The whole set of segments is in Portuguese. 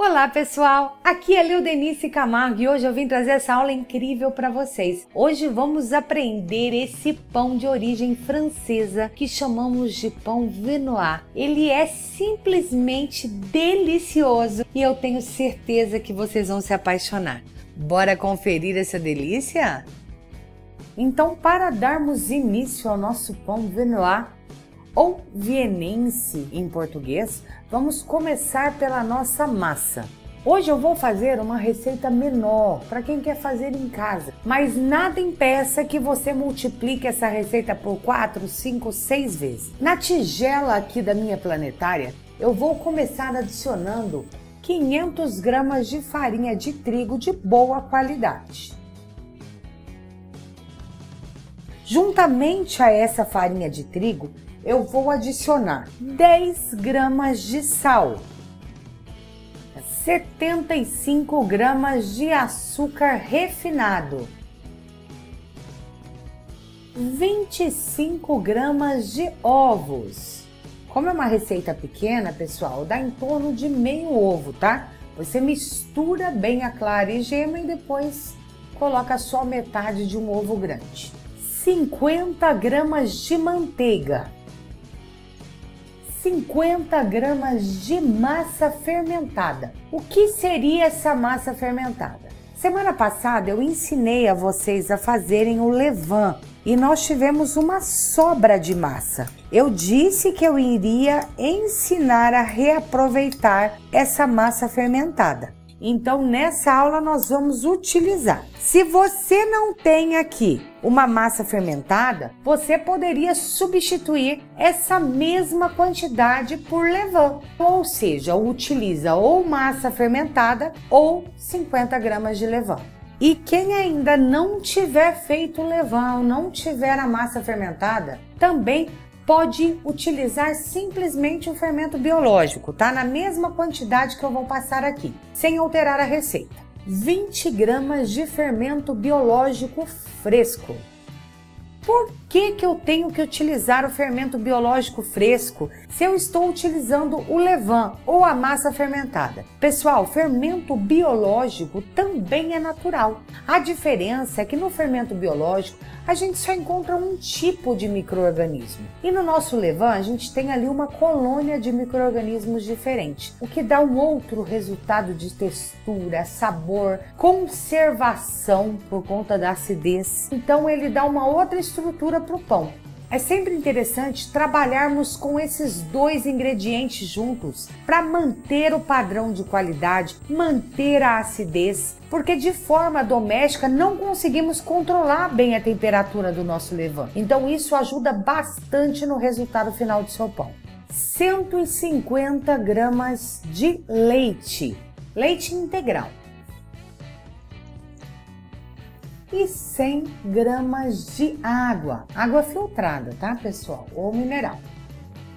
Olá pessoal, aqui é Leudenice Camargo e hoje eu vim trazer essa aula incrível para vocês. Hoje vamos aprender esse pão de origem francesa que chamamos de pão Vinois. Ele é simplesmente delicioso e eu tenho certeza que vocês vão se apaixonar. Bora conferir essa delícia? Então, para darmos início ao nosso pão Vinois, ou vienense em português, vamos começar pela nossa massa. Hoje eu vou fazer uma receita menor para quem quer fazer em casa, mas nada impeça que você multiplique essa receita por 4, 5, 6 vezes. Na tigela aqui da minha planetária, eu vou começar adicionando 500 gramas de farinha de trigo de boa qualidade. Juntamente a essa farinha de trigo, eu vou adicionar 10 gramas de sal, 75 gramas de açúcar refinado, 25 gramas de ovos. Como é uma receita pequena, pessoal, dá em torno de meio ovo, tá? Você mistura bem a clara e gema e depois coloca só metade de um ovo grande. 50 gramas de manteiga. 50 gramas de massa fermentada. O que seria essa massa fermentada? Semana passada eu ensinei a vocês a fazerem o levain e nós tivemos uma sobra de massa. Eu disse que eu iria ensinar a reaproveitar essa massa fermentada. Então, nessa aula nós vamos utilizar. Se você não tem aqui uma massa fermentada, você poderia substituir essa mesma quantidade por levain. Ou seja, utiliza ou massa fermentada ou 50 gramas de levain. E quem ainda não tiver feito o levain ou não tiver a massa fermentada, também pode utilizar simplesmente o fermento biológico, tá? Na mesma quantidade que eu vou passar aqui, sem alterar a receita. 20 gramas de fermento biológico fresco. Por que eu tenho que utilizar o fermento biológico fresco se eu estou utilizando o levain ou a massa fermentada? Pessoal, fermento biológico também é natural. A diferença é que no fermento biológico a gente só encontra um tipo de micro-organismo. E no nosso levain a gente tem ali uma colônia de micro-organismos diferentes, o que dá um outro resultado de textura, sabor, conservação por conta da acidez. Então ele dá uma outra estrutura para o pão. É sempre interessante trabalharmos com esses dois ingredientes juntos para manter o padrão de qualidade, manter a acidez, porque de forma doméstica não conseguimos controlar bem a temperatura do nosso levain. Então isso ajuda bastante no resultado final do seu pão. 150 gramas de leite, leite integral. E 100 gramas de água, água filtrada, tá pessoal? Ou mineral.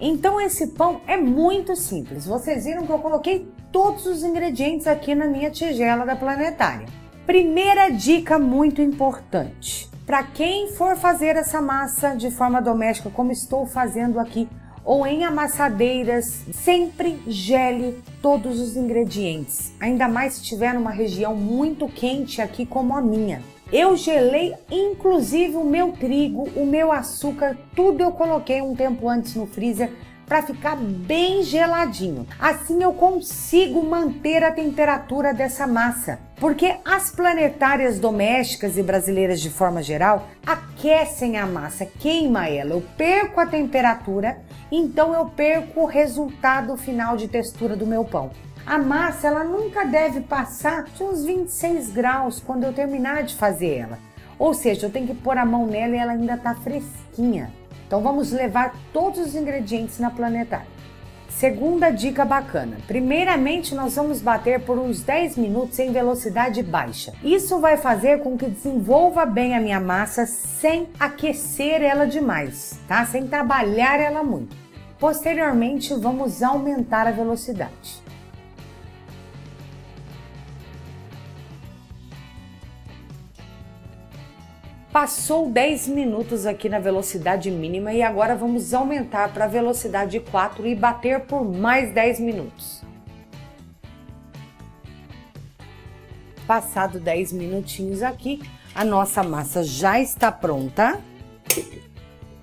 Então esse pão é muito simples. Vocês viram que eu coloquei todos os ingredientes aqui na minha tigela da planetária. Primeira dica muito importante. Para quem for fazer essa massa de forma doméstica, como estou fazendo aqui, ou em amassadeiras, sempre gele todos os ingredientes. Ainda mais se estiver numa região muito quente aqui como a minha. Eu gelei inclusive o meu trigo, o meu açúcar, tudo eu coloquei um tempo antes no freezer para ficar bem geladinho. Assim eu consigo manter a temperatura dessa massa, porque as planetárias domésticas e brasileiras de forma geral aquecem a massa, queima ela. Eu perco a temperatura, então eu perco o resultado final de textura do meu pão. A massa ela nunca deve passar de uns 26 graus quando eu terminar de fazer ela. Ou seja, eu tenho que pôr a mão nela e ela ainda está fresquinha. Então vamos levar todos os ingredientes na planetária. Segunda dica bacana. Primeiramente nós vamos bater por uns 10 minutos em velocidade baixa. Isso vai fazer com que desenvolva bem a minha massa sem aquecer ela demais, tá? Sem trabalhar ela muito. Posteriormente vamos aumentar a velocidade. Passou 10 minutos aqui na velocidade mínima e agora vamos aumentar para a velocidade 4 e bater por mais 10 minutos. Passado 10 minutinhos aqui, a nossa massa já está pronta.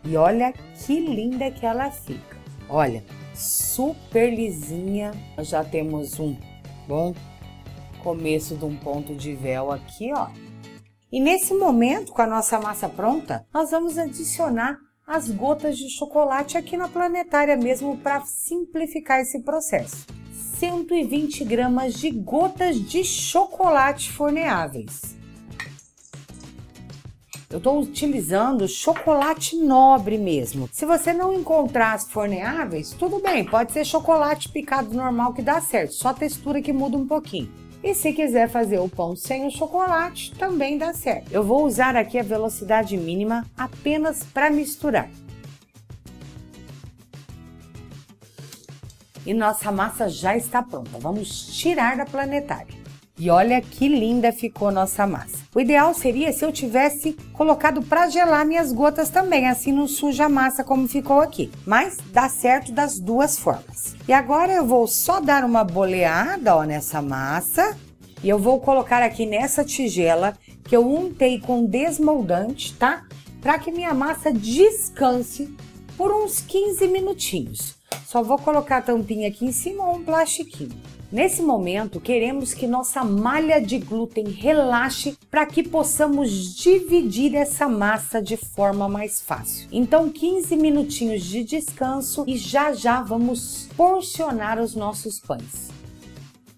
E olha que linda que ela fica. Olha, super lisinha. Nós já temos um bom começo de um ponto de véu aqui, ó. E nesse momento, com a nossa massa pronta, nós vamos adicionar as gotas de chocolate aqui na planetária mesmo para simplificar esse processo. 120 gramas de gotas de chocolate forneáveis. Eu estou utilizando chocolate nobre mesmo. Se você não encontrar as forneáveis, tudo bem, pode ser chocolate picado normal que dá certo, só a textura que muda um pouquinho. E se quiser fazer o pão sem o chocolate, também dá certo. Eu vou usar aqui a velocidade mínima apenas para misturar. E nossa massa já está pronta. Vamos tirar da planetária. E olha que linda ficou nossa massa. O ideal seria se eu tivesse colocado para gelar minhas gotas também, assim não suja a massa como ficou aqui. Mas dá certo das duas formas. E agora eu vou só dar uma boleada, ó, nessa massa. E eu vou colocar aqui nessa tigela que eu untei com desmoldante, tá? Para que minha massa descanse por uns 15 minutinhos. Só vou colocar a tampinha aqui em cima ou um plastiquinho. Nesse momento, queremos que nossa malha de glúten relaxe para que possamos dividir essa massa de forma mais fácil. Então, 15 minutinhos de descanso e já já vamos porcionar os nossos pães.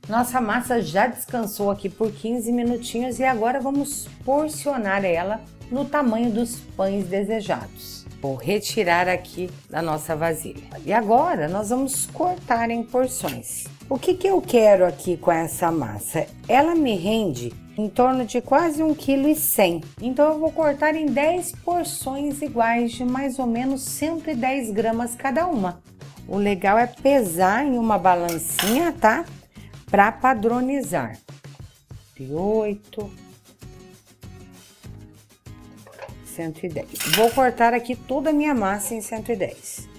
Nossa massa já descansou aqui por 15 minutinhos e agora vamos porcionar ela no tamanho dos pães desejados. Vou retirar aqui da nossa vasilha. E agora nós vamos cortar em porções. O que eu quero aqui com essa massa? Ela me rende em torno de quase 1,1 kg. Então eu vou cortar em 10 porções iguais de mais ou menos 110 gramas cada uma. O legal é pesar em uma balancinha, tá? Para padronizar. 8, 110. Vou cortar aqui toda a minha massa em 110.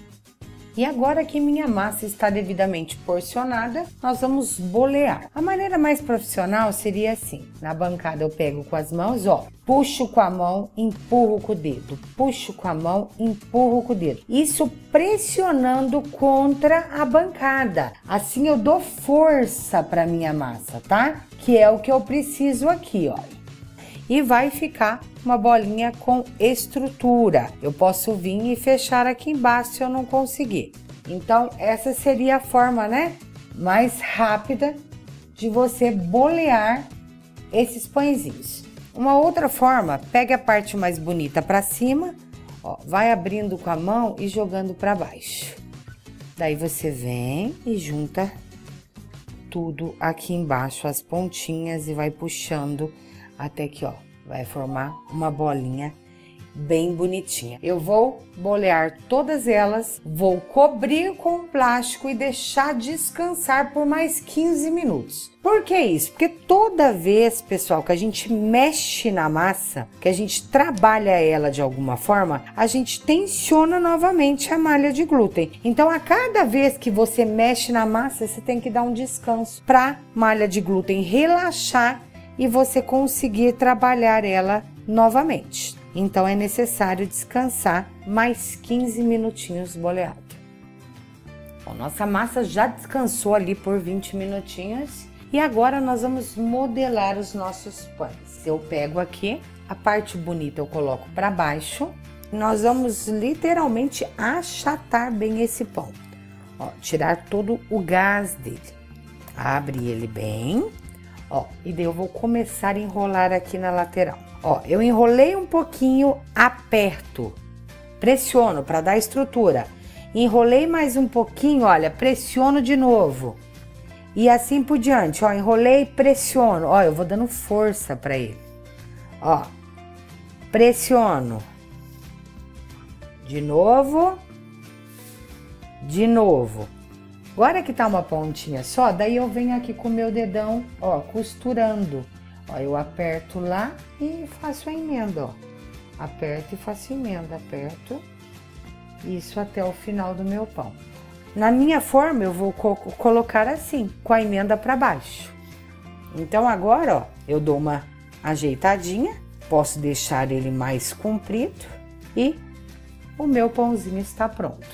E agora que minha massa está devidamente porcionada, nós vamos bolear. A maneira mais profissional seria assim. Na bancada eu pego com as mãos, ó. Puxo com a mão, empurro com o dedo. Puxo com a mão, empurro com o dedo. Isso pressionando contra a bancada. Assim eu dou força para minha massa, tá? Que é o que eu preciso aqui, ó. E vai ficar uma bolinha com estrutura. Eu posso vir e fechar aqui embaixo se eu não conseguir. Então, essa seria a forma, né, mais rápida de você bolear esses pãezinhos. Uma outra forma, pega a parte mais bonita para cima, ó, vai abrindo com a mão e jogando para baixo. Daí você vem e junta tudo aqui embaixo, as pontinhas, e vai puxando até que, ó, vai formar uma bolinha bem bonitinha. Eu vou bolear todas elas, vou cobrir com plástico e deixar descansar por mais 15 minutos. Por que isso? Porque toda vez, pessoal, que a gente mexe na massa, que a gente trabalha ela de alguma forma, a gente tensiona novamente a malha de glúten. Então, a cada vez que você mexe na massa, você tem que dar um descanso para a malha de glúten relaxar e você conseguir trabalhar ela novamente. Então é necessário descansar mais 15 minutinhos boleado. Bom, nossa massa já descansou ali por 20 minutinhos e agora nós vamos modelar os nossos pães. Eu pego aqui, a parte bonita eu coloco para baixo. Nós vamos literalmente achatar bem esse pão. Ó, tirar todo o gás dele. Abre ele bem. Ó, e daí eu vou começar a enrolar aqui na lateral. Ó, eu enrolei um pouquinho, aperto, pressiono para dar estrutura. Enrolei mais um pouquinho, olha, pressiono de novo. E assim por diante, ó, enrolei, pressiono. Ó, eu vou dando força para ele. Ó, pressiono. De novo. De novo. Agora que tá uma pontinha só, daí eu venho aqui com o meu dedão, ó, costurando. Ó, eu aperto lá e faço a emenda, ó. Aperto e faço emenda, aperto. Isso até o final do meu pão. Na minha forma, eu vou colocar assim, com a emenda para baixo. Então agora, ó, eu dou uma ajeitadinha, posso deixar ele mais comprido e o meu pãozinho está pronto.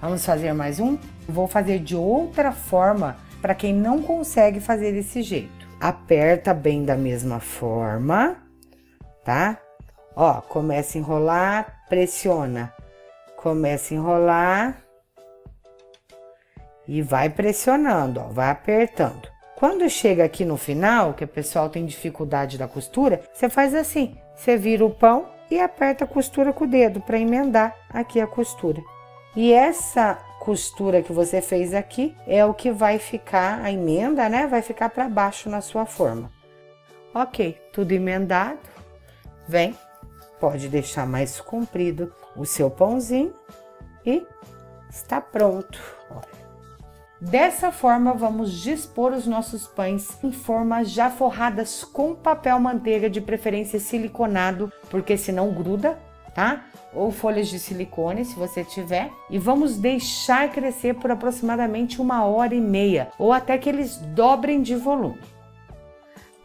Vamos fazer mais um? Vou fazer de outra forma para quem não consegue fazer desse jeito. Aperta bem da mesma forma, tá? Ó, começa a enrolar, pressiona. Começa a enrolar e vai pressionando, ó, vai apertando. Quando chega aqui no final, que o pessoal tem dificuldade da costura, você faz assim, você vira o pão e aperta a costura com o dedo para emendar aqui a costura. E essa costura que você fez aqui é o que vai ficar, a emenda, né? Vai ficar para baixo na sua forma. Ok, tudo emendado. Vem, pode deixar mais comprido o seu pãozinho e está pronto. Olha. Dessa forma, vamos dispor os nossos pães em formas já forradas com papel manteiga, de preferência siliconado, porque senão gruda, tá? Ou folhas de silicone, se você tiver. E vamos deixar crescer por aproximadamente 1h30, ou até que eles dobrem de volume.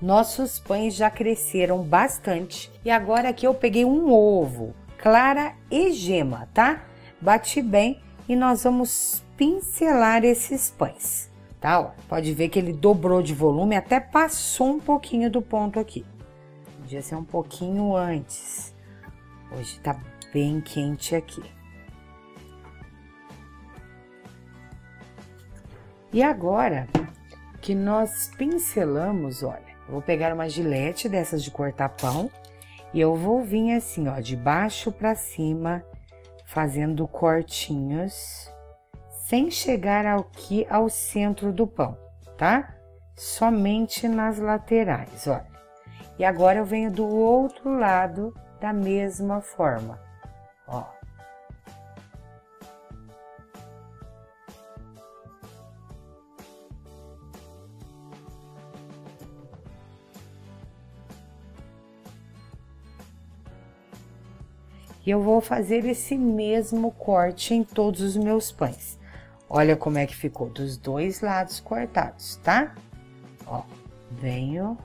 Nossos pães já cresceram bastante. E agora aqui eu peguei um ovo, clara e gema, tá? Bati bem e nós vamos pincelar esses pães, tá? Ó, pode ver que ele dobrou de volume, até passou um pouquinho do ponto aqui. Podia ser um pouquinho antes. Hoje tá bem quente aqui. E agora que nós pincelamos, olha, eu vou pegar uma gilete dessas de cortar pão e eu vou vir assim, ó, de baixo para cima, fazendo cortinhos, sem chegar aqui ao centro do pão, tá? Somente nas laterais, olha. E agora eu venho do outro lado da mesma forma, ó. E eu vou fazer esse mesmo corte em todos os meus pães. Olha como é que ficou dos dois lados cortados, tá? Ó, venho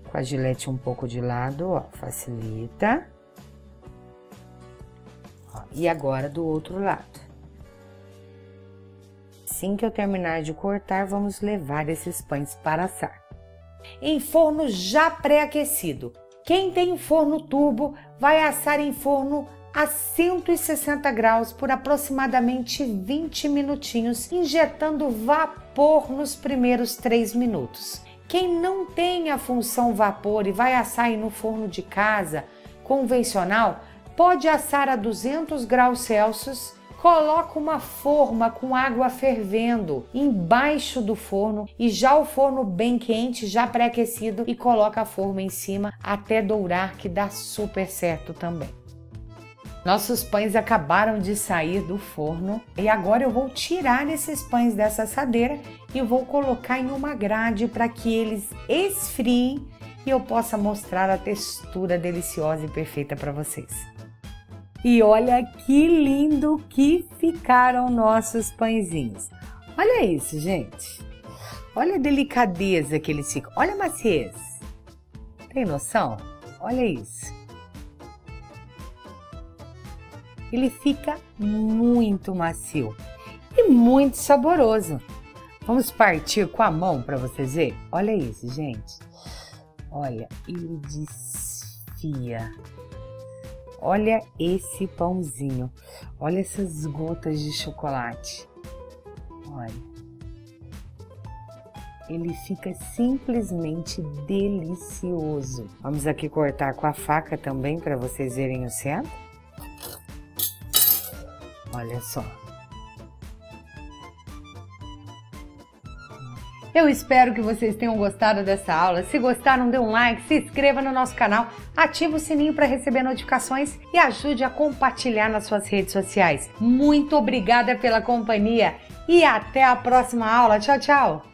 com a gilete um pouco de lado, ó, facilita. Ó, e agora do outro lado. Assim que eu terminar de cortar, vamos levar esses pães para assar. Em forno já pré-aquecido. Quem tem forno turbo vai assar em forno a 160 graus por aproximadamente 20 minutinhos, injetando vapor nos primeiros 3 minutos. Quem não tem a função vapor e vai assar aí no forno de casa convencional, pode assar a 200 graus Celsius. Coloca uma forma com água fervendo embaixo do forno e já o forno bem quente, já pré-aquecido, e coloca a forma em cima até dourar, que dá super certo também. Nossos pães acabaram de sair do forno e agora eu vou tirar esses pães dessa assadeira e vou colocar em uma grade para que eles esfriem e eu possa mostrar a textura deliciosa e perfeita para vocês. E olha que lindo que ficaram nossos pãezinhos. Olha isso, gente. Olha a delicadeza que eles ficam. Olha a maciez. Tem noção? Olha isso. Ele fica muito macio e muito saboroso. Vamos partir com a mão para vocês verem? Olha isso, gente. Olha, ele desfia. Olha esse pãozinho. Olha essas gotas de chocolate. Olha. Ele fica simplesmente delicioso. Vamos aqui cortar com a faca também para vocês verem o centro. Olha só. Eu espero que vocês tenham gostado dessa aula. Se gostaram, dê um like, se inscreva no nosso canal, ative o sininho para receber notificações e ajude a compartilhar nas suas redes sociais. Muito obrigada pela companhia e até a próxima aula. Tchau, tchau!